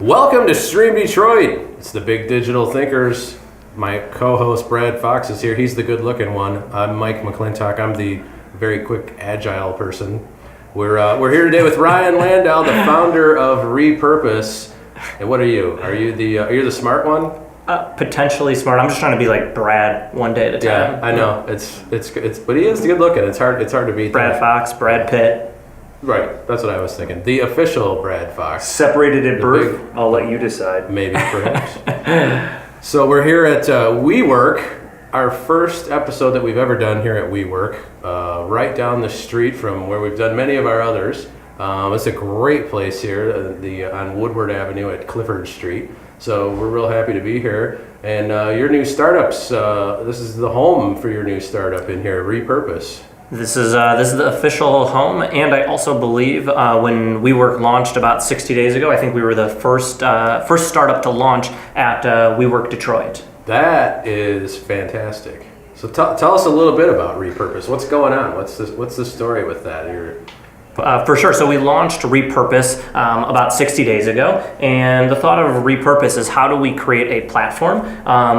Welcome to Stream Detroit. It's the Big Digital Thinkers. My co-host Brad Fox is here. He's the good-looking one. I'm Mike McClintock. I'm the very quick, agile person. We're here today with Ryan Landau, the founder of Repurpose. And what are you? Are you the smart one? Potentially smart. I'm just trying to be like Brad one day at a time. Yeah, I know. It's but he is good-looking. It's hard to beat Brad Fox, Brad Pitt. Right, that's what I was thinking. The official Brad Fox. Separated at birth? I'll let you decide. Maybe, perhaps. So we're here at WeWork, our first episode that we've ever done here at WeWork, right down the street from where we've done many of our others. It's a great place here on Woodward Avenue at Clifford Street. So we're real happy to be here. And your new startups, this is the home for your new startup in here, Repurpose. This is the official home, and I also believe when WeWork launched about 60 days ago, I think we were the first startup to launch at WeWork Detroit. That is fantastic. So tell us a little bit about Repurpose. What's going on? What's the story with that? For sure. So we launched Repurpose about 60 days ago, and the thought of Repurpose is how do we create a platform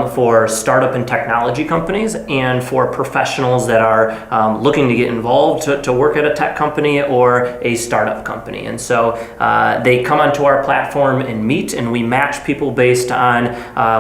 for startup and technology companies and for professionals that are looking to get involved to work at a tech company or a startup company. And so they come onto our platform and meet, and we match people based on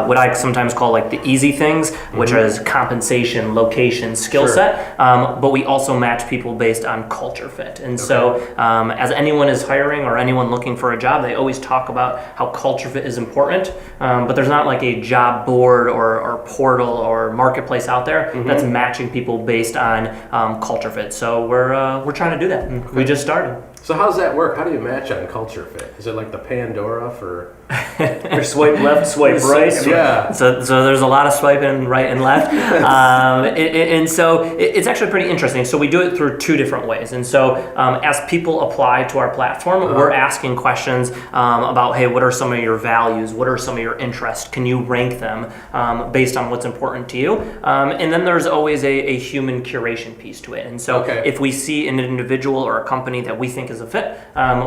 what I sometimes call like the easy things, which is compensation, location, skill set, but we also match people based on culture fit. And so as anyone is hiring or anyone looking for a job, they always talk about how culture fit is important, but there's not like a job board or portal or marketplace out there that's matching people based on culture fit. So we're trying to do that. Okay. We just started. So how's that work? How do you match on culture fit? Is it like the Pandora for... or swipe left, swipe right? Yeah. So there's a lot of swiping right and left. And so it's actually pretty interesting. So we do it through two different ways. And so as people apply to our platform, we're asking questions about, hey, what are some of your values? What are some of your interests? Can you rank them based on what's important to you? And then there's always a human curation piece to it. And so if we see an individual or a company that we think is a fit,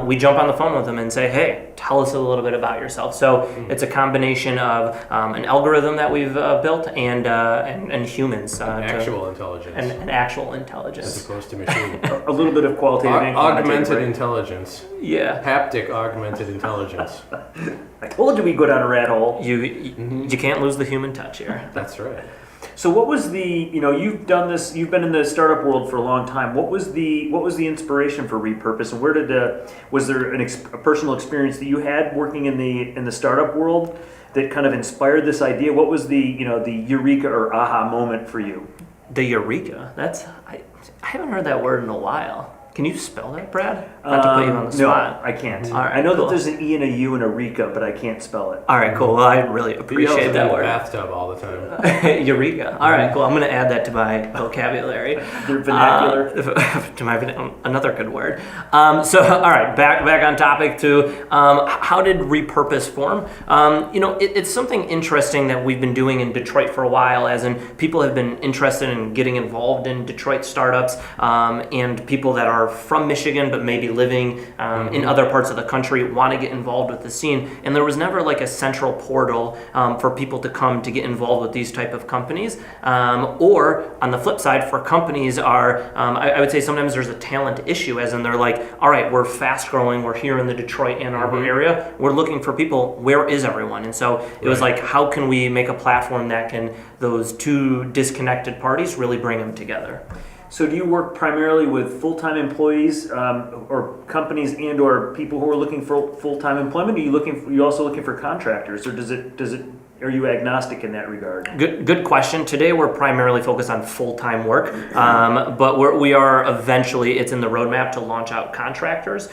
we jump on the phone with them and say, hey, tell us a little bit about yourself. So it's a combination of an algorithm that we've built and humans. Actual intelligence. And actual intelligence. As opposed to machine. A little bit of qualitative and augmented intelligence. Yeah. Haptic augmented intelligence. I told you we go down a rat hole. You can't lose the human touch here. That's right. So what was you've done this, you've been in the startup world for a long time. What was the inspiration for Repurpose, and where was there a personal experience that you had working in the startup world that kind of inspired this idea? What was the eureka or aha moment for you? The eureka? I haven't heard that word in a while. Can you spell that, Brad? Not to put you on the spot. No, I can't. All right, I know cool. that there's an E and a U in Eureka, but I can't spell it. All right, cool. Well, I really appreciate that word. Bathtub all the time. Eureka. All right, cool. I'm going to add that to my vocabulary. Your vernacular. To my another good word. So, all right, back on topic to how did Repurpose form? It's something interesting that we've been doing in Detroit for a while, as in people have been interested in getting involved in Detroit startups, and people that are from Michigan but maybe living in other parts of the country want to get involved with the scene, and there was never like a central portal for people to come to get involved with these type of companies, or on the flip side, for companies I would say sometimes there's a talent issue, as in they're like, all right, we're fast growing, we're here in the Detroit Ann Arbor area, we're looking for people, where is everyone? And so it was like, how can we make a platform that can those two disconnected parties really bring them together? So do you work primarily with full-time employees or companies and or people who are looking for full-time employment? Are you also looking for contractors, or are you agnostic in that regard? Good question. Today we're primarily focused on full-time work, but we are eventually, it's in the roadmap to launch out contractors,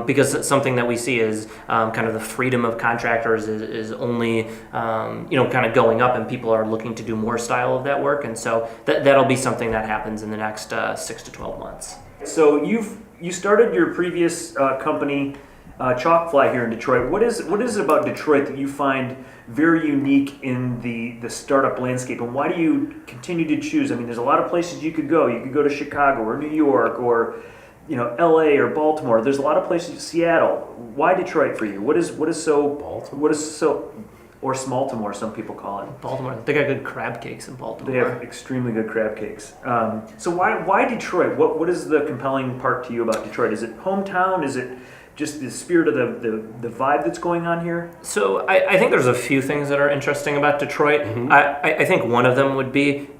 because it's something that we see is kind of the freedom of contractors is only kind of going up, and people are looking to do more style of that work, and so that'll be something that happens in the next 6 to 12 months. So you started your previous company, Chalkfly, here in Detroit. What is it about Detroit that you find very unique in the startup landscape, and why do you continue to choose? I mean, there's a lot of places you could go. You could go to Chicago or New York or L.A. or Baltimore. There's a lot of places. Seattle. Why Detroit for you? What is so? Baltimore? What is so? Or Smaltimore, some people call it. Baltimore. They got good crab cakes in Baltimore. They have extremely good crab cakes. So why Detroit? What is the compelling part to you about Detroit? Is it hometown? Is it just the spirit of the vibe that's going on here? So I think there's a few things that are interesting about Detroit. I think one of them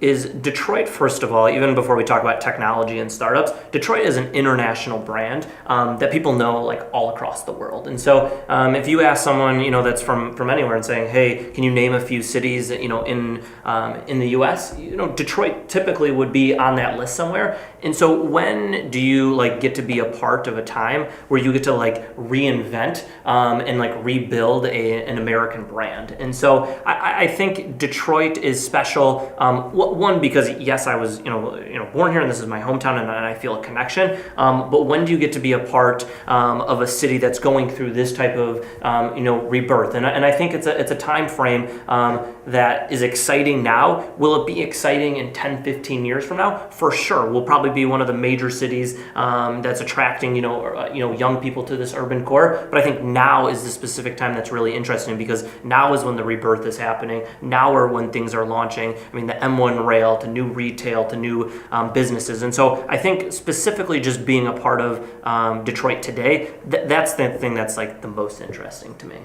is Detroit, first of all, even before we talk about technology and startups, Detroit is an international brand that people know like all across the world. And so if you ask someone, that's from anywhere and saying, hey, can you name a few cities, in the US, Detroit typically would be on that list somewhere. And so when do you get to be a part of a time where you get to reinvent and rebuild an American brand? And so I think Detroit is special. One, because yes, I was born here and this is my hometown and I feel a connection. But when do you get to be a part of a city that's going through this type of rebirth? And I think it's a time frame that is exciting now. Will it be exciting in 10, 15 years from now? For sure. We'll probably be one of the major cities that's attracting young people to this urban core. But I think now is the specific time that's really interesting, because now is when the rebirth is happening. Now are when things are launching. I mean, the M1 rail to new retail to new businesses. And so I think specifically just being a part of Detroit today, that's the thing that's the most interesting to me.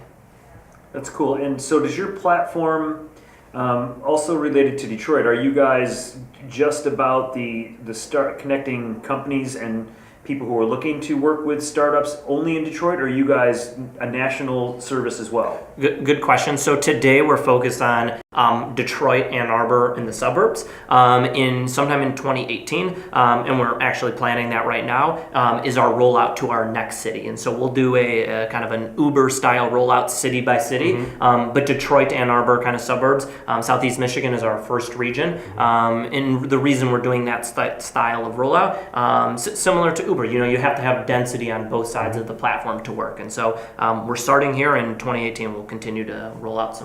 That's cool. And so does your platform also related to Detroit? Are you guys just about the start connecting companies and people who are looking to work with startups only in Detroit, or are you guys a national service as well? Good question. So today we're focused on Detroit, Ann Arbor, and the suburbs sometime in 2018, and we're actually planning that right now, is our rollout to our next city. And so we'll do a kind of an Uber style rollout city by city, but Detroit, Ann Arbor kind of suburbs. Southeast Michigan is our first region, and the reason we're doing that style of rollout, similar to Uber, you have to have density on both sides of the platform to work. And so we're starting here in 2018. We'll continue to roll out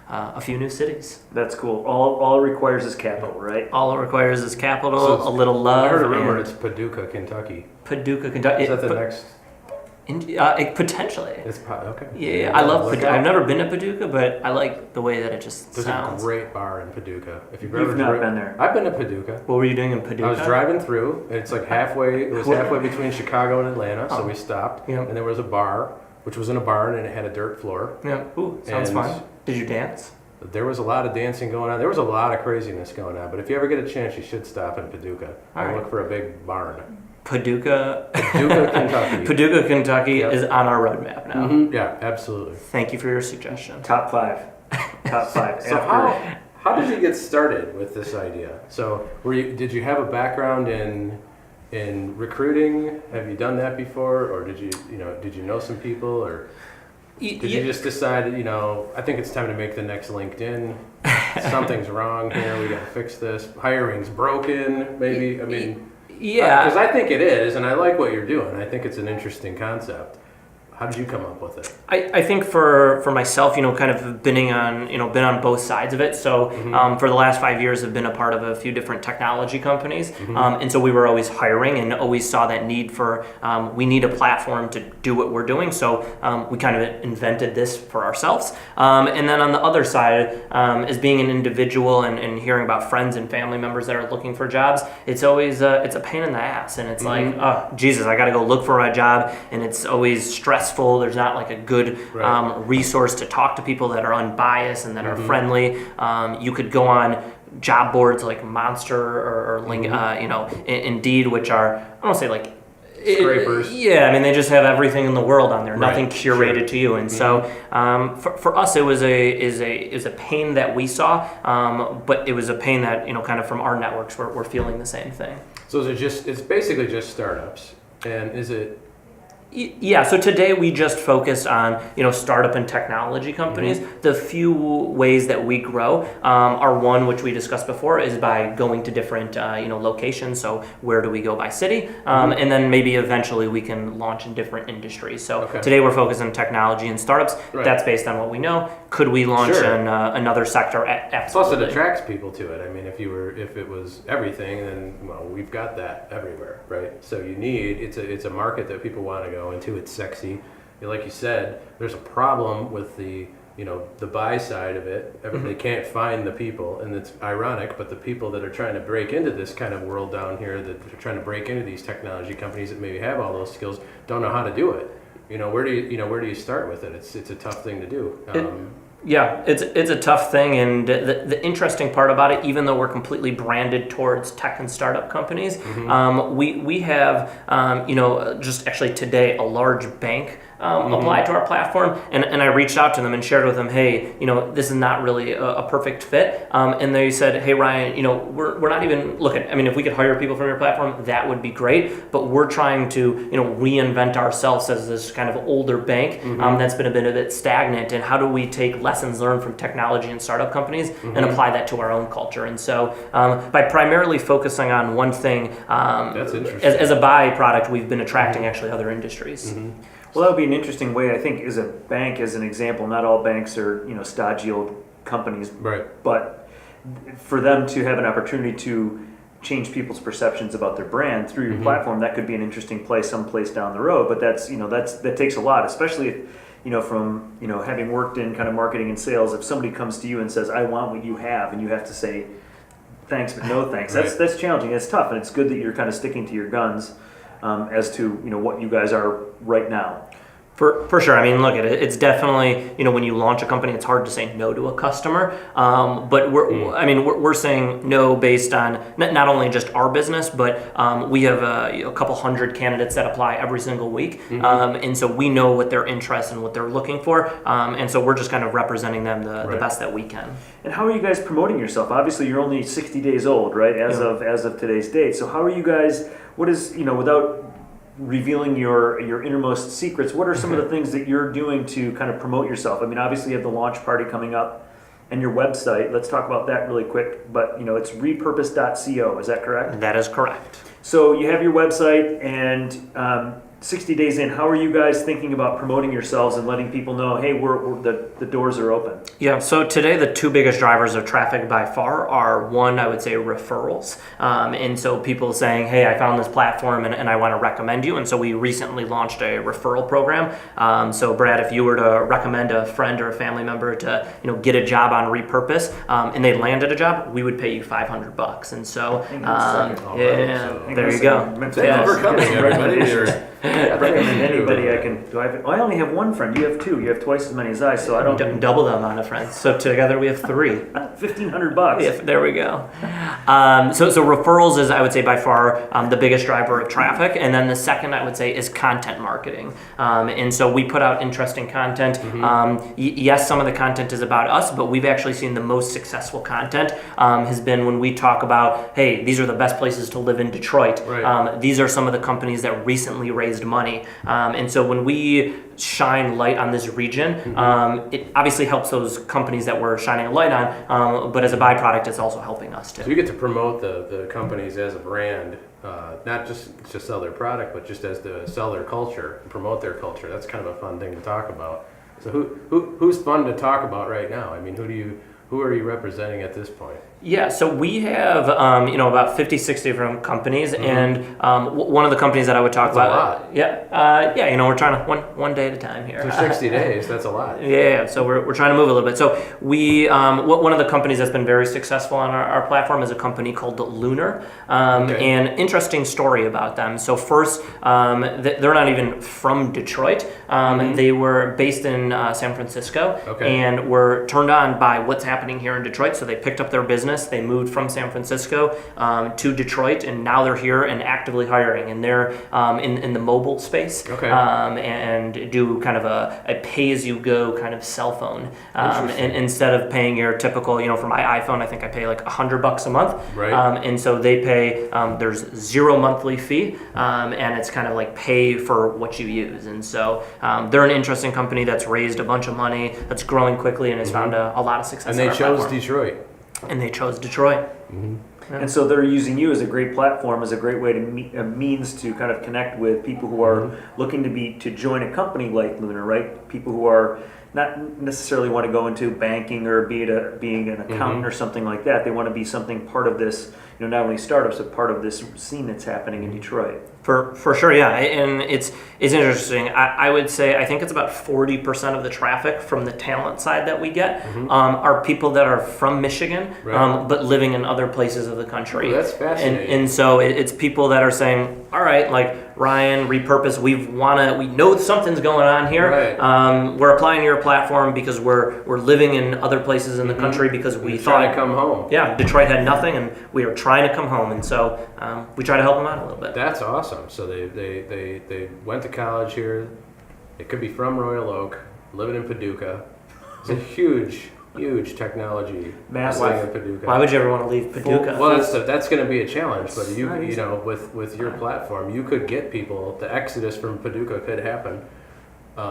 a few new cities. That's cool. All it requires is capital, right? All it requires is capital, a little love. I heard a rumor it's Paducah, Kentucky. Paducah, Kentucky. Is that the next? Potentially. It's okay. Yeah, I love Paducah. I've never been to Paducah, but I like the way that it just sounds. There's a great bar in Paducah. If you've not been there. I've been to Paducah. What were you doing in Paducah? I was driving through. It's halfway. It was halfway between Chicago and Atlanta, so we stopped. Yeah. And there was a bar, which was in a barn, and it had a dirt floor. Yeah. Ooh, sounds fun. Did you dance? There was a lot of dancing going on. There was a lot of craziness going on. But if you ever get a chance, you should stop in Paducah and look for a big barn. Paducah, Kentucky. Paducah, Kentucky is on our roadmap now. Mm-hmm. Yeah, absolutely. Thank you for your suggestion. Top five. So how did you get started with this idea? So did you have a background in recruiting? Have you done that before, or did you know some people, or did you just decide, I think it's time to make the next LinkedIn? Something's wrong here. We got to fix this. Hiring's broken. Maybe. I mean. Yeah, because I think it is, and I like what you're doing. I think it's an interesting concept. How did you come up with it? I think for myself, kind of been on both sides of it. So for the last 5 years, I've been a part of a few different technology companies, and so we were always hiring and always saw that need for we need a platform to do what we're doing. So we kind of invented this for ourselves. And then on the other side, as being an individual and hearing about friends and family members that are looking for jobs, it's always it's a pain in the ass, and it's like, oh Jesus, I got to go look for a job, and it's always stressful. There's not a good resource to talk to people that are unbiased and that are friendly. You could go on job boards like Monster or Indeed, which are, I don't want to say scrapers. They just have everything in the world on there, nothing curated to you. And so for us, it was a pain that we saw, but it was a pain that kind of from our networks we're feeling the same thing. So it's basically just startups, and is it Yeah, so today we just focused on startup and technology companies. Mm-hmm. The few ways that we grow are one, which we discussed before, is by going to different locations. So where do we go by city, and then maybe eventually we can launch in different industries. So today we're focused on technology and startups. Right. That's based on what we know. Could we launch in another sector? Absolutely. Plus, it attracts people to it. I mean, if it was everything, then we've got that everywhere, right? So it's a market that people want to go into. It's sexy. Like you said, there's a problem with the buy side of it. They can't find the people, and it's ironic, but the people that are trying to break into this kind of world down here, that are trying to break into these technology companies that maybe have all those skills, don't know how to do it. Where do you start with it? It's a tough thing to do. Yeah, it's a tough thing, and the interesting part about it, even though we're completely branded towards tech and startup companies, we have just actually today a large bank apply to our platform, and I reached out to them and shared with them, hey, this is not really a perfect fit, and they said, hey Ryan, we're not even looking. I mean, if we could hire people from your platform, that would be great, but we're trying to reinvent ourselves as this kind of older bank that's been a bit stagnant, and how do we take lessons learned from technology and startup companies and apply that to our own culture? And so by primarily focusing on one thing, that's interesting. As a byproduct, we've been attracting actually other industries. Well, that would be an interesting way, I think, as a bank, as an example. Not all banks are, stodgy old companies, right? But for them to have an opportunity to change people's perceptions about their brand through your platform, that could be an interesting play someplace down the road. But that takes a lot, especially if, from having worked in kind of marketing and sales. If somebody comes to you and says, "I want what you have," and you have to say, "Thanks, but no thanks." Right. That's challenging. It's tough, and it's good that you're kind of sticking to your guns. As to what you guys are right now. For sure. I mean, look, it's definitely, when you launch a company, it's hard to say no to a customer. But we're saying no based on not only just our business, but we have a couple hundred candidates that apply every single week. And so we know what their interests and what they're looking for. And so we're just kind of representing them the best that we can. And how are you guys promoting yourself? Obviously, you're only 60 days old, right? As of today's date. So how are you guys? What is without revealing your innermost secrets, what are some of the things that you're doing to kind of promote yourself? I mean, obviously you have the launch party coming up and your website. Let's talk about that really quick. But it's repurpose.co. Is that correct? That is correct. So you have your website, and 60 days in, how are you guys thinking about promoting yourselves and letting people know, hey, the doors are open? Yeah, so today the two biggest drivers of traffic by far are, one, I would say referrals. And so people saying, hey, I found this platform and I want to recommend you. And so we recently launched a referral program. So Brad, if you were to recommend a friend or a family member to get a job on Repurpose, and they landed a job, we would pay you $500. And so, there you go. Thank you for coming, everybody. I recommend anybody I can. I only have one friend. You have two. You have twice as many as I. So I don't double the amount of friends. So together we have three. $1,500. Yeah, there we go. So referrals is, I would say, by far the biggest driver of traffic, and then the second I would say is content marketing. And so we put out interesting content. Yes, some of the content is about us, but we've actually seen the most successful content has been when we talk about, hey, these are the best places to live in Detroit. Right. These are some of the companies that recently raised money. And so when we shine light on this region, it obviously helps those companies that we're shining a light on, but as a byproduct, it's also helping us too. So you get to promote the companies as a brand, not just to sell their product, but just as to sell their culture, and promote their culture. That's kind of a fun thing to talk about. So who's fun to talk about right now? I mean, who are you representing at this point? Yeah, so we have about 50, 60 different companies, and one of the companies that I would talk about. That's a lot. We're trying to one day at a time here. For 60 days, that's a lot. Yeah, so we're trying to move a little bit. So we one of the companies that's been very successful on our platform is a company called Lunar. And interesting story about them. So first, they're not even from Detroit. They were based in San Francisco, and were turned on by what's happening happening here in Detroit. So they picked up their business, they moved from San Francisco to Detroit, and now they're here and actively hiring. And they're in the mobile space, and do kind of a pay-as-you-go kind of cell phone. And instead of paying your typical, for my iPhone, I think I pay like $100 a month. Right. And so they pay, there's zero monthly fee, and it's kind of like pay for what you use. And so they're an interesting company that's raised a bunch of money, that's growing quickly, and has found a lot of success. And they on our chose platform. Detroit. And they chose Detroit. And so they're using you as a great platform, as a great way to a means to kind of connect with people who are looking to join a company like Lunar, right? People who are not necessarily want to go into banking or being an accountant or something like that. They want to be something part of this, not only startups, but part of this scene that's happening in Detroit. For sure, yeah, and it's interesting. I would say I think it's about 40% of the traffic from the talent side that we get are people that are from Michigan, but living in other places of the country. Ooh, that's fascinating. And so it's people that are saying, all right, like Ryan, repurpose. We know something's going on here. Right. We're applying to your platform because we're living in other places in the country because we thought trying to come home. Yeah, Detroit had nothing, and we are trying to come home, and so we try to help them out a little bit. That's awesome. So they went to college here. They could be from Royal Oak, living in Paducah. It's a huge technology. Massive. In Paducah. Why would you ever want to leave Paducah? Well, that's going to be a challenge. But with your platform, you could get people. The exodus from Paducah could happen. I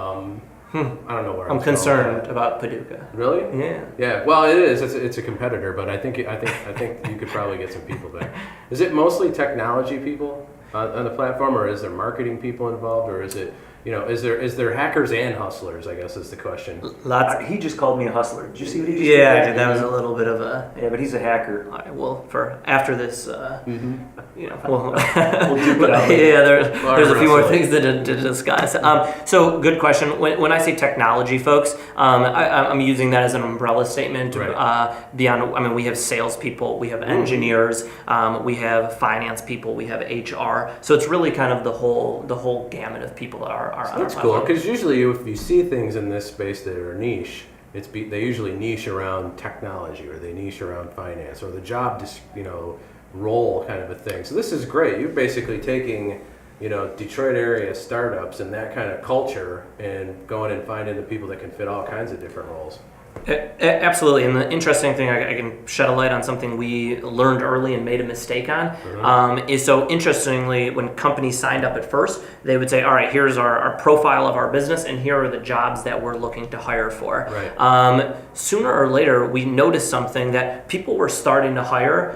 don't know where I'm concerned about Paducah. Really? Yeah. Yeah. Well, it is. It's a competitor, but I think you could probably get some people there. Is it mostly technology people on the platform, or is there marketing people involved, or is it? Is there hackers and hustlers? I guess is the question. He just called me a hustler. Did you see what he just did? Yeah, dude, that was a little bit of a. Yeah, but he's a hacker. All right, well, for after this, we'll duke it out. Yeah, there's a few more wrestling. things to discuss. So, good question. When I say technology, folks, I'm using that as an umbrella statement. Right. Beyond, we have salespeople, we have engineers, we have finance people, we have HR. So it's really kind of the whole gamut of people that are on That's our cool, platform. because usually if you see things in this space that are niche, they usually niche around technology, or they niche around finance, or the job role kind of a thing. So this is great. You're basically taking Detroit area startups and that kind of culture and going and finding the people that can fit all kinds of different roles. Absolutely, and the interesting thing, I can shed a light on something we learned early and made a mistake on, is so interestingly, when companies signed up at first, they would say, all right, here's our profile of our business, and here are the jobs that we're looking to hire for. Right. Sooner or later, we noticed something that people were starting to hire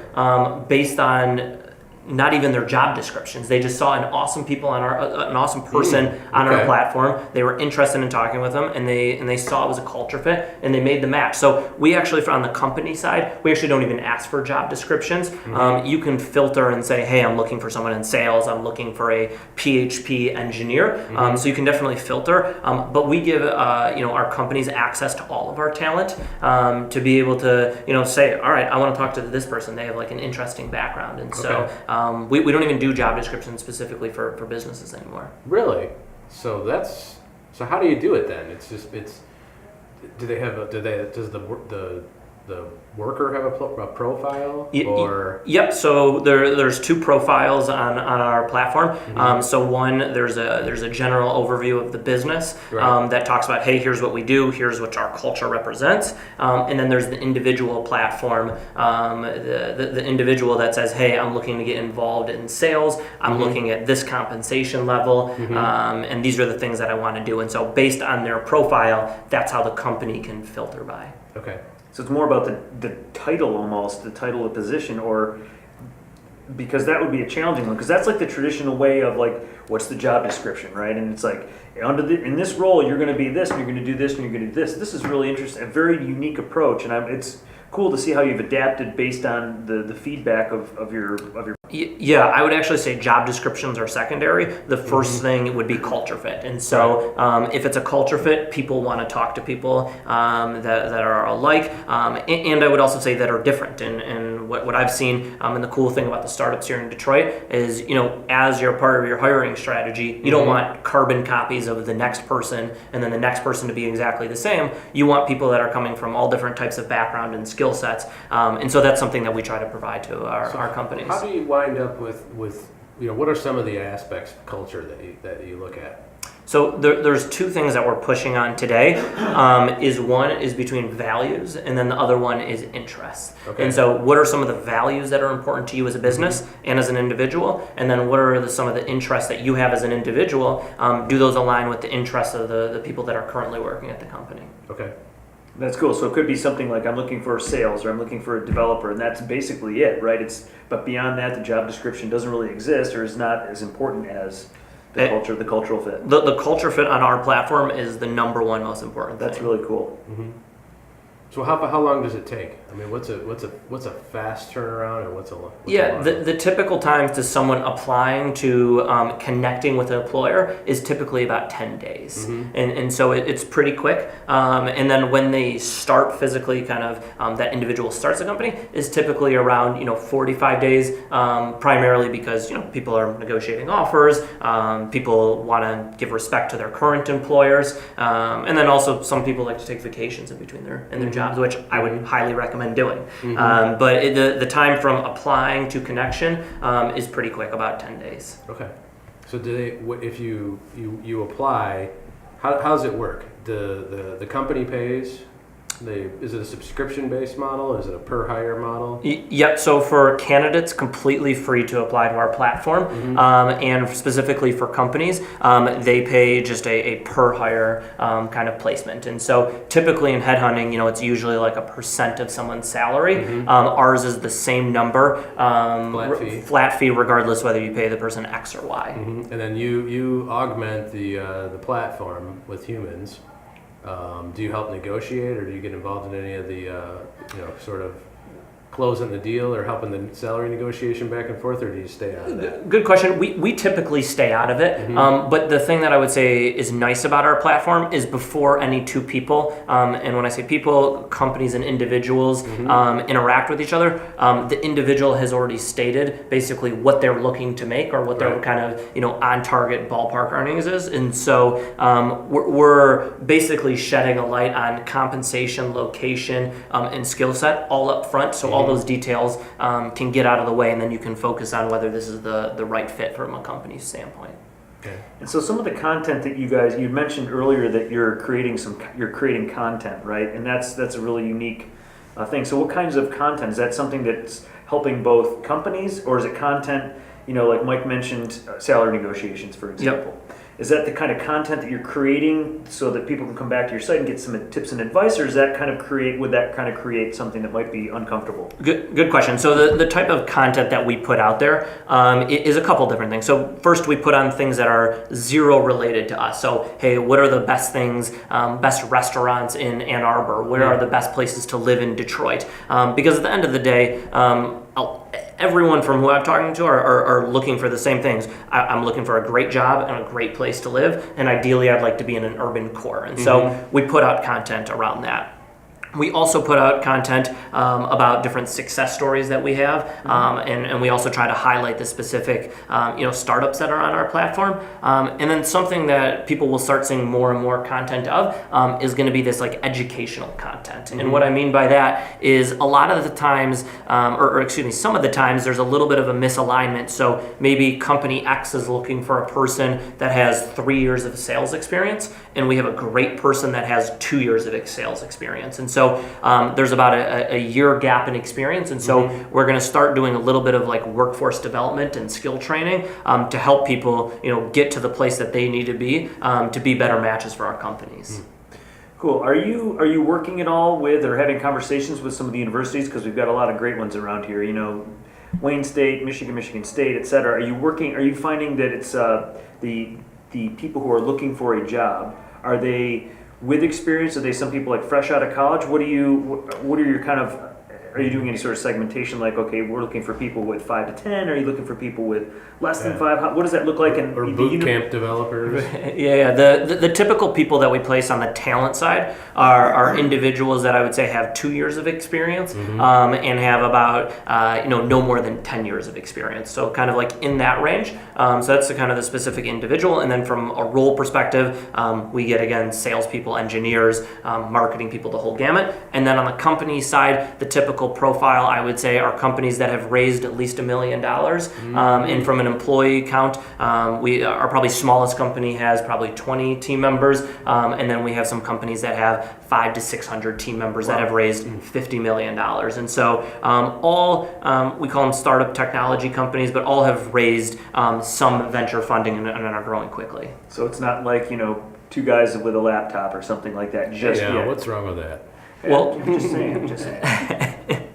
based on not even their job descriptions. They just saw an awesome person on our platform. They were interested in talking with them, and they saw it was a culture fit, and they made the match. So we actually, on the company side, we actually don't even ask for job descriptions. You can filter and say, hey, I'm looking for someone in sales. I'm looking for a PHP engineer. So you can definitely filter. But we give our companies access to all of our talent to be able to say, all right, I want to talk to this person. They have like an interesting background, and so. We don't even do job descriptions specifically for businesses anymore. Really? So how do you do it then? Does the worker have a profile? Yep. So there's two profiles on our platform. So one, there's a general overview of the business that talks about, hey, here's what we do, here's what our culture represents, and then there's the individual platform, the individual that says, hey, I'm looking to get involved in sales, I'm looking at this compensation level, and these are the things that I want to do. And so based on their profile, that's how the company can filter by. Okay. So it's more about the title almost, the title of position, or because that would be a challenging one, because that's like the traditional way of like, what's the job description, right? And it's like, in this role, you're going to be this, and you're going to do this, and you're going to do this. This is really interesting, a very unique approach, and it's cool to see how you've adapted based on the feedback of your Yeah, I would actually say job descriptions are secondary. The first thing would be culture fit. And so if it's a culture fit, people want to talk to people that are alike. And I would also say that are different. And what I've seen, and the cool thing about the startups here in Detroit is, as you're part of your hiring strategy, you don't want carbon copies of the next person and then the next person to be exactly the same. You want people that are coming from all different types of background and skill sets. And so that's something that we try to provide to our companies. How do you wind up with what are some of the aspects of culture that you look at? So there's two things that we're pushing on today. One is between values, and then the other one is interests. Okay. And so what are some of the values that are important to you as a business and as an individual? And then what are some of the interests that you have as an individual? Do those align with the interests of the people that are currently working at the company? Okay. That's cool. So it could be something like I'm looking for sales or I'm looking for a developer, and that's basically it, right? But beyond that, the job description doesn't really exist or is not as important as the cultural fit. The culture fit on our platform is the number one most important thing. That's really cool. Mm-hmm. So how long does it take? I mean, what's a fast turnaround, and what's a long? The typical time to someone applying to connecting with an employer is typically about 10 days, and so it's pretty quick. And then when they start physically, kind of that individual starts a company is typically around 45 days, primarily because people are negotiating offers, people want to give respect to their current employers, and then also some people like to take vacations in between their jobs, which I would highly recommend doing. But the time from applying to connection is pretty quick, about 10 days. Okay. So if you apply, how does it work? The company pays? Is it a subscription-based model? Is it a per-hire model? Yep. So for candidates, completely free to apply to our platform, and specifically for companies, they pay just a per-hire kind of placement. And so typically in headhunting, it's usually like a percent of someone's salary. Ours is the same number, flat fee, regardless whether you pay the person X or Y. And then you augment the platform with humans. Do you help negotiate, or do you get involved in any of the, sort of closing the deal or helping the salary negotiation back and forth, or do you stay out of that? Good question. We typically stay out of it, but the thing that I would say is nice about our platform is before any two people, and when I say people, companies and individuals interact with each other, the individual has already stated basically what they're looking to make or what their kind of on target ballpark earnings is, and so we're basically shedding a light on compensation, location, and skill set all up front, so all those details can get out of the way, and then you can focus on whether this is the right fit from a company's standpoint. Okay. And so some of the content that you mentioned earlier that you're creating content, right? And that's a really unique thing. So what kinds of content? Is that something that's helping both companies, or is it content, like Mike mentioned, salary negotiations, for example? Yep. Is that the kind of content that you're creating so that people can come back to your site and get some tips and advice, or would that kind of create something that might be uncomfortable? Good question. So the type of content that we put out there is a couple different things. So first, we put on things that are zero related to us. So hey, what are the best things, best restaurants in Ann Arbor? Where are the best places to live in Detroit? Because at the end of the day, everyone from who I'm talking to are looking for the same things. I'm looking for a great job and a great place to live, and ideally I'd like to be in an urban core. And so we put out content around that. We also put out content about different success stories that we have, and we also try to highlight the specific startups that are on our platform. And then something that people will start seeing more and more content of is going to be this like educational content. And what I mean by that is a lot of the times, some of the times there's a little bit of a misalignment. So maybe company X is looking for a person that has 3 years of sales experience, and we have a great person that has 2 years of sales experience. And so there's about a year gap in experience, and so we're going to start doing a little bit of like workforce development and skill training to help people get to the place that they need to be better matches for our companies. Cool. Are you working at all with or having conversations with some of the universities, because we've got a lot of great ones around here? Wayne State, Michigan State, et cetera. Are you finding that it's the people who are looking for a job, are they with experience? Are they some people like fresh out of college? What are your kind of are you doing any sort of segmentation? Like, okay, we're looking for people with 5 to 10. Are you looking for people with less than 5? What does that look like? Or boot camp developers? Yeah. The typical people that we place on the talent side are individuals that I would say have 2 years of experience and have about no more than 10 years of experience. So kind of like in that range. So that's the kind of the specific individual. And then from a role perspective, we get, again, salespeople, engineers, marketing people, the whole gamut. And then on the company side, the typical profile, I would say, are companies that have raised at least $1 million. And from an employee count, our probably smallest company has probably 20 team members. And then we have some companies that have 500 to 600 team members that have raised $50 million. And so all, we call them startup technology companies, but all have raised some venture funding and are growing quickly. So it's not like, 2 guys with a laptop or something like that just yet. What's wrong with that? Well, I'm just saying.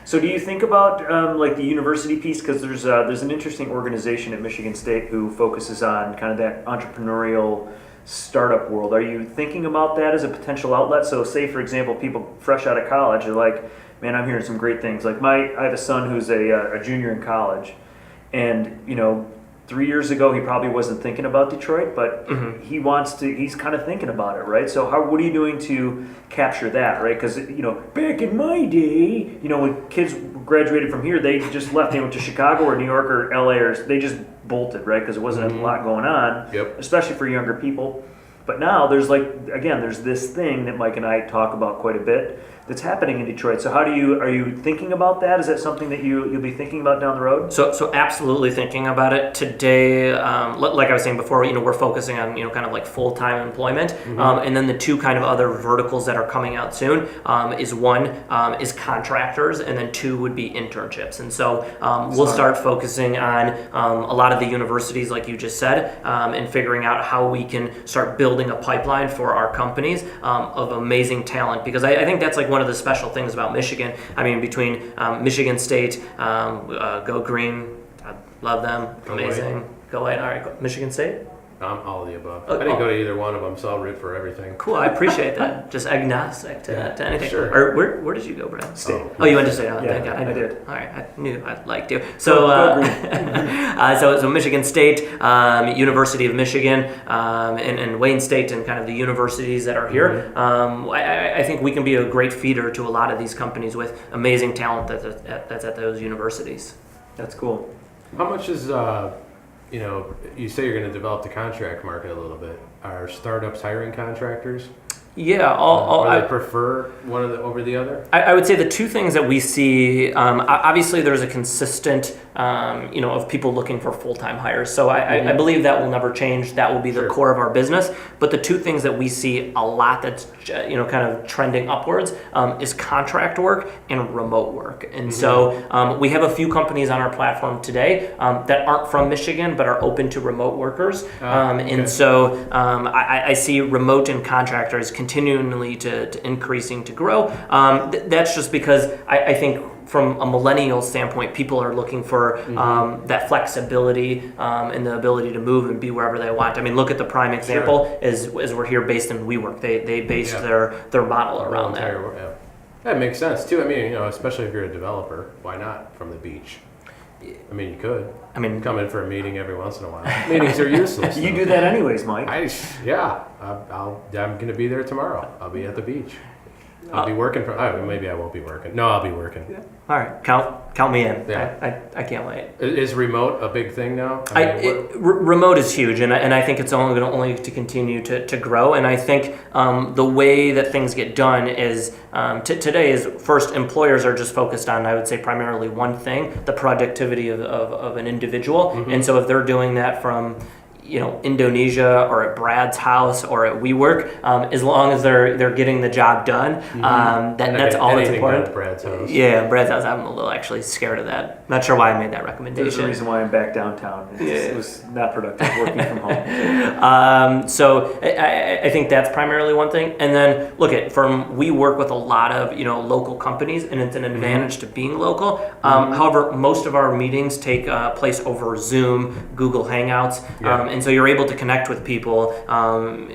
So do you think about like the university piece? Because there's an interesting organization at Michigan State who focuses on kind of that entrepreneurial startup world. Are you thinking about that as a potential outlet? So say, for example, people fresh out of college are like, man, I'm hearing some great things. Like I have a son who's a junior in college, and 3 years ago he probably wasn't thinking about Detroit, but he's kind of thinking about it, right? So what are you doing to capture that, right? Because back in my day, when kids graduated from here, they just left. They went to Chicago or New York or LA, or they just bolted, right? Because there wasn't a lot going on, especially for younger people. But now there's this thing that Mike and I talk about quite a bit that's happening in Detroit. So are you thinking about that? Is that something that you'll be thinking about down the road? So absolutely thinking about it today. Like I was saying before, we're focusing on kind of like full-time employment, and then the 2 kind of other verticals that are coming out soon is one is contractors, and then 2 would be internships. And so we'll start focusing on a lot of the universities, like you just said, and figuring out how we can start building a pipeline for our companies of amazing talent, because I think that's like one of the special things about Michigan. I mean, between Michigan State, go Green, I love them, amazing. Go White. All right, Michigan State. All of the above. I didn't go to either one of them, so I'll root for everything. Cool, I appreciate that. Just agnostic to anything. Sure. Or where did you go, Brad? State. Oh, you went to State. Oh, Yeah, thank God. I did. All right, I knew I liked you. So, so Michigan State, University of Michigan, and Wayne State, and kind of the universities that are here. I think we can be a great feeder to a lot of these companies with amazing talent that's at those universities. That's cool. How much is you say you're going to develop the contract market a little bit. Are startups hiring contractors? Yeah, or they prefer one over the other? I would say the 2 things that we see, obviously there's a consistent, of people looking for full-time hires. So I believe that will never change. That will be the core of our business. But the 2 things that we see a lot that's, kind of trending upwards is contract work and remote work. And so we have a few companies on our platform today that aren't from Michigan but are open to remote workers. And so I see remote and contractors continually to increasing to grow. That's just because I think from a millennial standpoint, people are looking for that flexibility and the ability to move and be wherever they want. I mean, look at the prime example is we're here based in WeWork. They based their model around that. That makes sense too. I mean, especially if you're a developer, why not from the beach? I mean, you could. I mean, come in for a meeting every once in a while. Meetings are useless. You do that anyways, Mike. I'm going to be there tomorrow. I'll be at the beach. I'll be working maybe I won't be working. No, I'll be working. Yeah. All right, count me in. Yeah. I can't wait. Is remote a big thing now? Remote is huge, and I think it's only to continue to grow. And I think the way that things get done is today is first employers are just focused on, I would say, primarily one thing: the productivity of an individual. And so if they're doing that from Indonesia or at Brad's house or at WeWork, as long as they're getting the job done, that's all that's important. At Brad's house. Yeah, Brad's house. I'm a little actually scared of that. Not sure why I made that recommendation. There's a reason why I'm back downtown. It was not productive working from home. So I think that's primarily one thing. And then we work with a lot of local companies, and it's an advantage to being local. However, most of our meetings take place over Zoom, Google Hangouts. and so you're able to connect with people.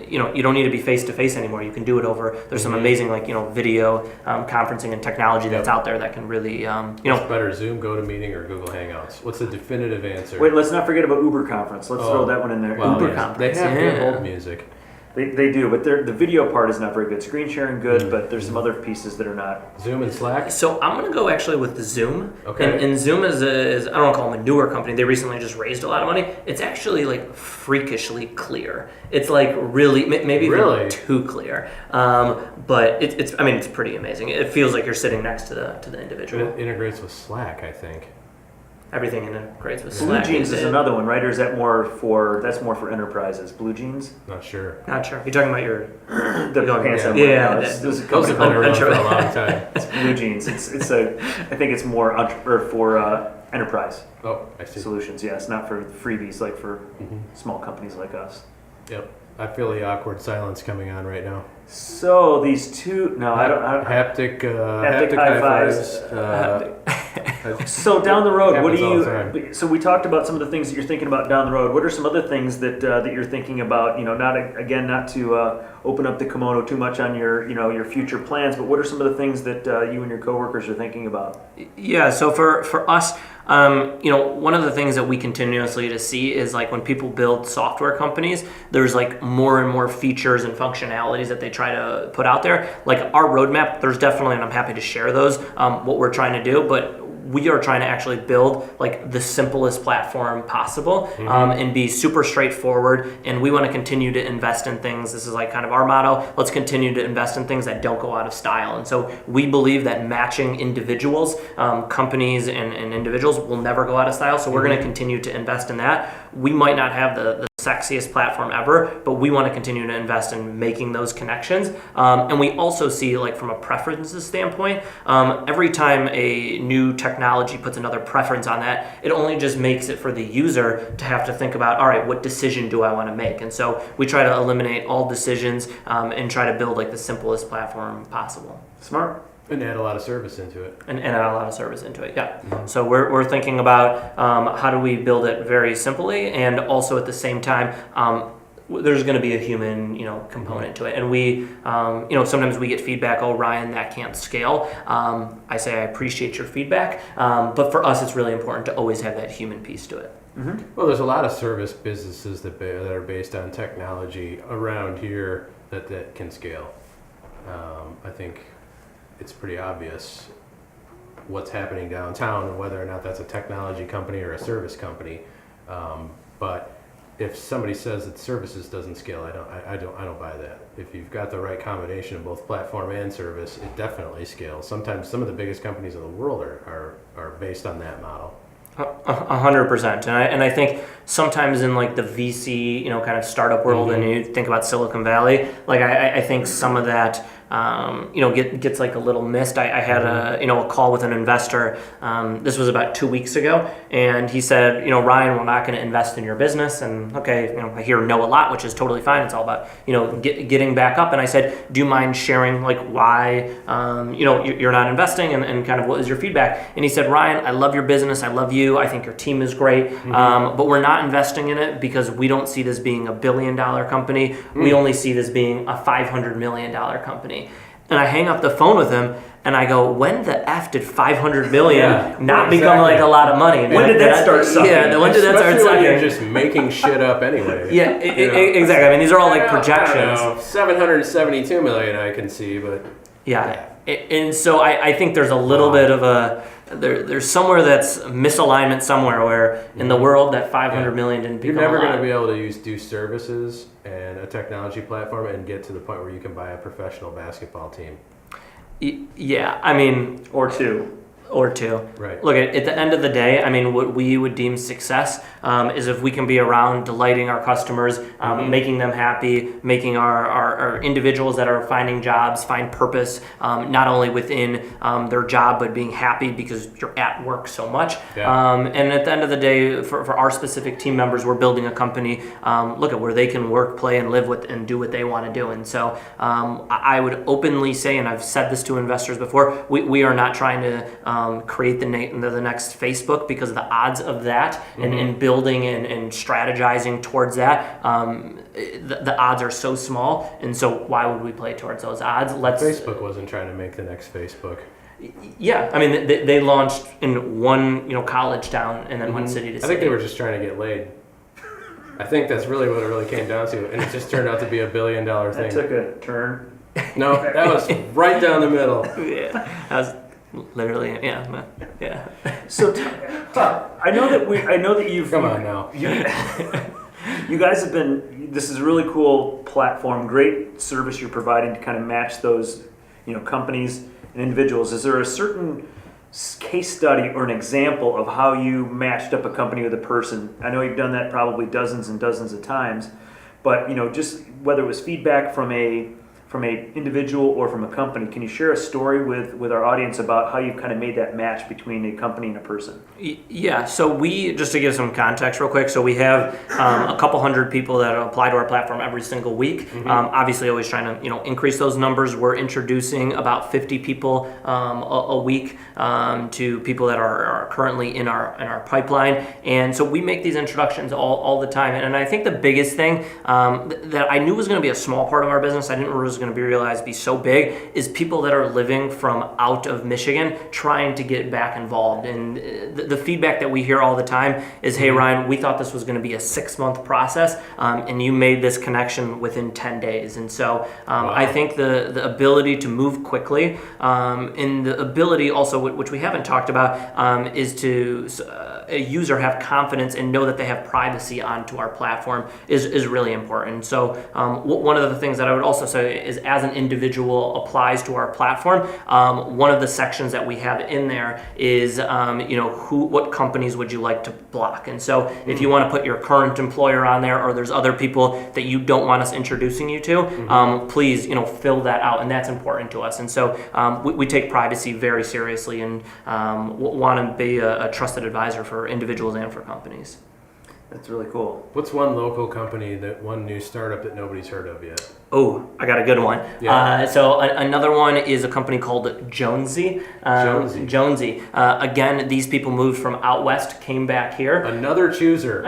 You don't need to be face to face anymore. You can do it over. There's some amazing video conferencing and technology that's out there that can really What's better, Zoom, GoToMeeting, or Google Hangouts? What's the definitive answer? Wait, let's not forget about Uber Conference. Let's throw that one in there. Well, Uber yes. Conference. They have good hold music. They do, but the video part is not very good. Screen sharing good, but there's some other pieces that are not. Zoom and Slack? So I'm going to go actually with the Zoom. Okay. And Zoom is I don't want to call them a newer company. They recently just raised a lot of money. It's actually like freakishly clear. It's like really, maybe even too clear. But it's pretty amazing. It feels like you're sitting next to the individual. It integrates with Slack, I think. Everything integrates with Blue Slack. Jeans is another one, right? Or is that more for enterprises? Blue Jeans? Not sure. Not sure. You're talking about your The pants I'm wearing now. This is Those have been around for a long time. It's Blue Jeans. I think it's more for enterprise Oh, I see. solutions. Yeah, it's not for freebies like for small companies like us. Yep. I feel the awkward silence coming on right now. So these two, no, I don't. Haptic high fives. So down the road, what do you? So we talked about some of the things that you're thinking about down the road. What are some other things that you're thinking about? Not to open up the kimono too much on your future plans, but what are some of the things that you and your coworkers are thinking about? Yeah. So for us, one of the things that we continuously to see is like when people build software companies, there's like more and more features and functionalities that they try to put out there. Like our roadmap, there's definitely, and I'm happy to share those, what we're trying to do, but we are trying to actually build like the simplest platform possible, and be super straightforward. And we want to continue to invest in things. This is like kind of our motto. Let's continue to invest in things that don't go out of style. And so we believe that matching individuals, companies and individuals will never go out of style. So we're going to continue to invest in that. We might not have the sexiest platform ever, but we want to continue to invest in making those connections. And we also see, like from a preferences standpoint, every time a new technology puts another preference on that, it only just makes it for the user to have to think about, all right, what decision do I want to make? And so we try to eliminate all decisions, and try to build like the simplest platform possible. Smart. And add a lot of service into it. And add a lot of service into it, yeah. So we're thinking about how do we build it very simply, and also at the same time, there's going to be a human, component to it. And we, sometimes we get feedback, oh, Ryan, that can't scale. I say I appreciate your feedback, but for us, it's really important to always have that human piece to it. Well, there's a lot of service businesses that are based on technology around here that can scale. I think it's pretty obvious what's happening downtown and whether or not that's a technology company or a service company. But if somebody says that services doesn't scale, I don't buy that. If you've got the right combination of both platform and service, it definitely scales. Sometimes some of the biggest companies in the world are based on that model. 100%, and I think sometimes in like the VC, kind of startup world, and you think about Silicon Valley, like I think some of that, gets like a little missed. I had a call with an investor. This was about 2 weeks ago, and he said, Ryan, we're not going to invest in your business. And okay, I hear no a lot, which is totally fine. It's all about getting back up. And I said, do you mind sharing like why you're not investing, and kind of what was your feedback? And he said, Ryan, I love your business. I love you. I think your team is great, but we're not investing in it because we don't see this being $1 billion company. We only see this being a $500 million company. And I hang up the phone with him, and I go, when the F did $500 million not become like a lot sucking? When did that start sucking? Yeah, when did that start sucking? You're just making shit up anyway. Yeah, exactly. I mean, these are all like projections. 772 million I can see, but yeah. And so I think there's a little bit of there's somewhere that's misalignment somewhere where in the world that 500 million didn't become. You're never going to be able to do services and a technology platform and get to the point where you can buy a professional basketball team. Yeah, I mean, or two. Right. Look, at the end of the day, I mean, what we would deem success is if we can be around delighting our customers, making them happy, making our individuals that are finding jobs find purpose, not only within their job, but being happy because you're at work so much. Yeah. And at the end of the day, for our specific team members, we're building a company, look at where they can work, play, and live with and do what they want to do. And so I would openly say, and I've said this to investors before, we are not trying to create the next Facebook because of the odds of that, and building and strategizing towards that. The odds are so small, and so why would we play towards those odds? Facebook wasn't trying to make the next Facebook. Yeah, I mean they launched in one college town and then one city to city. I think they were just trying to get laid. I think that's really what it really came down to, and it just turned out to be $1 billion thing. That took a turn. No, that was right down the middle. Yeah, that was literally yeah. So I know that you've Come on now. You guys have been. This is a really cool platform. Great service you're providing to kind of match those companies and individuals. Is there a certain case study or an example of how you matched up a company with a person? I know you've done that probably dozens and dozens of times, but just whether it was feedback from a individual or from a company, can you share a story with our audience about how you've kind of made that match between a company and a person? Yeah, so we, just to give some context real quick, so we have a couple hundred people that apply to our platform every single week. Obviously always trying to increase those numbers. We're introducing about 50 people a week to people that are currently in our pipeline, and so we make these introductions all the time. And I think the biggest thing that I knew was going to be a small part of our business, I didn't realize going to be so big, is people that are living from out of Michigan trying to get back involved. And the feedback that we hear all the time is, hey Ryan, we thought this was going to be a 6-month process, and you made this connection within 10 days. And so wow. I think the ability to move quickly, and the ability also, which we haven't talked about, is to a user have confidence and know that they have privacy onto our platform is really important. So one of the things that I would also say is, as an individual applies to our platform, one of the sections that we have in there is what companies would you like to block. And so if you want to put your current employer on there, or there's other people that you don't want us introducing you to, please fill that out, and that's important to us. And so we take privacy very seriously, and want to be a trusted advisor for individuals and for companies. That's really cool. What's one local company, one new startup that nobody's heard of yet? Oh, I got a good one. Yeah. So another one is a company called Jonesy. Jonesy. Again, these people moved from out west, came back here. Another chooser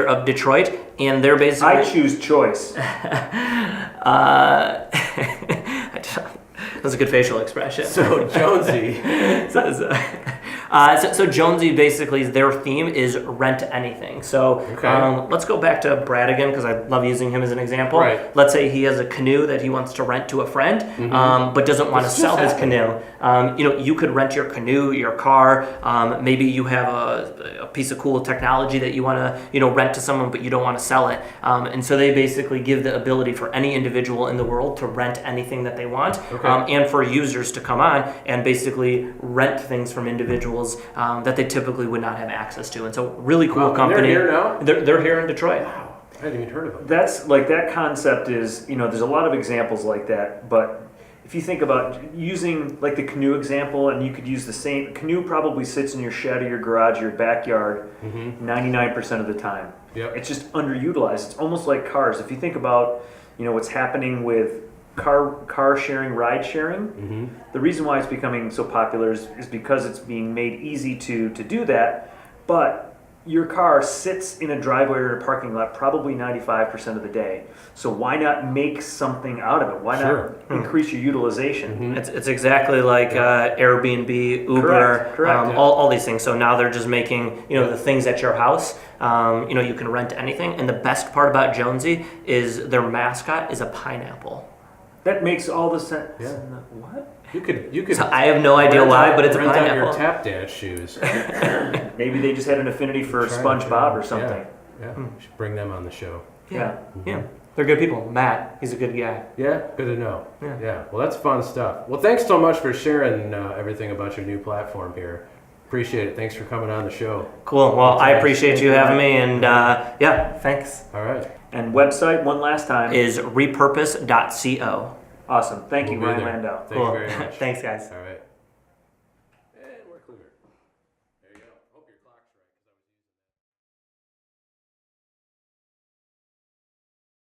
of Detroit, and they're basically... I choose choice. That's a good facial expression. So Jonesy. So Jonesy, basically, their theme is rent anything. So let's go back to Brad again, because I love using him as an example. Right. Let's say he has a canoe that he wants to rent to a friend, but doesn't want to sell his canoe. You could rent your canoe, your car. Maybe you have a piece of cool technology that you want to rent to someone, but you don't want to sell it. And so they basically give the ability for any individual in the world to rent anything that they want, and for users to come on and basically rent things from individuals that they typically would not have access to. And so really cool company. They're here now? They're here in Detroit. Wow. I hadn't even heard of them. That's like, that concept is, there's a lot of examples like that, but if you think about using like the canoe example, and you could use the same canoe, probably sits in your shed or your garage or your backyard 99% of the time. Yep. It's just underutilized. It's almost like cars. If you think about what's happening with car sharing, ride sharing, the reason why it's becoming so popular is because it's being made easy to do that, but your car sits in a driveway or a parking lot probably 95% of the day. So why not make something out of it? Why not increase your utilization? It's exactly like Airbnb, Uber, Correct. All these things. So now they're just making the things at your house. You can rent anything, and the best part about Jonesy is their mascot is a pineapple. That makes all the sense. Yeah. What? You could. So I have no idea why, but it's a rent out pineapple. your tap dance shoes. Maybe they just had an affinity for SpongeBob or something. Yeah. You should bring them on the show. Yeah. They're good people. Matt, he's a good guy. Yeah, good to know. Yeah. Well, that's fun stuff. Well, thanks so much for sharing everything about your new platform here. Appreciate it. Thanks for coming on the show. Cool. Well, I appreciate you having me, and thanks. All right. And website, one last time, is repurpose.co. Awesome. Thank you, We'll be Ryan there. Landau. Thank you very much. Thanks, guys. All right. And we're clear.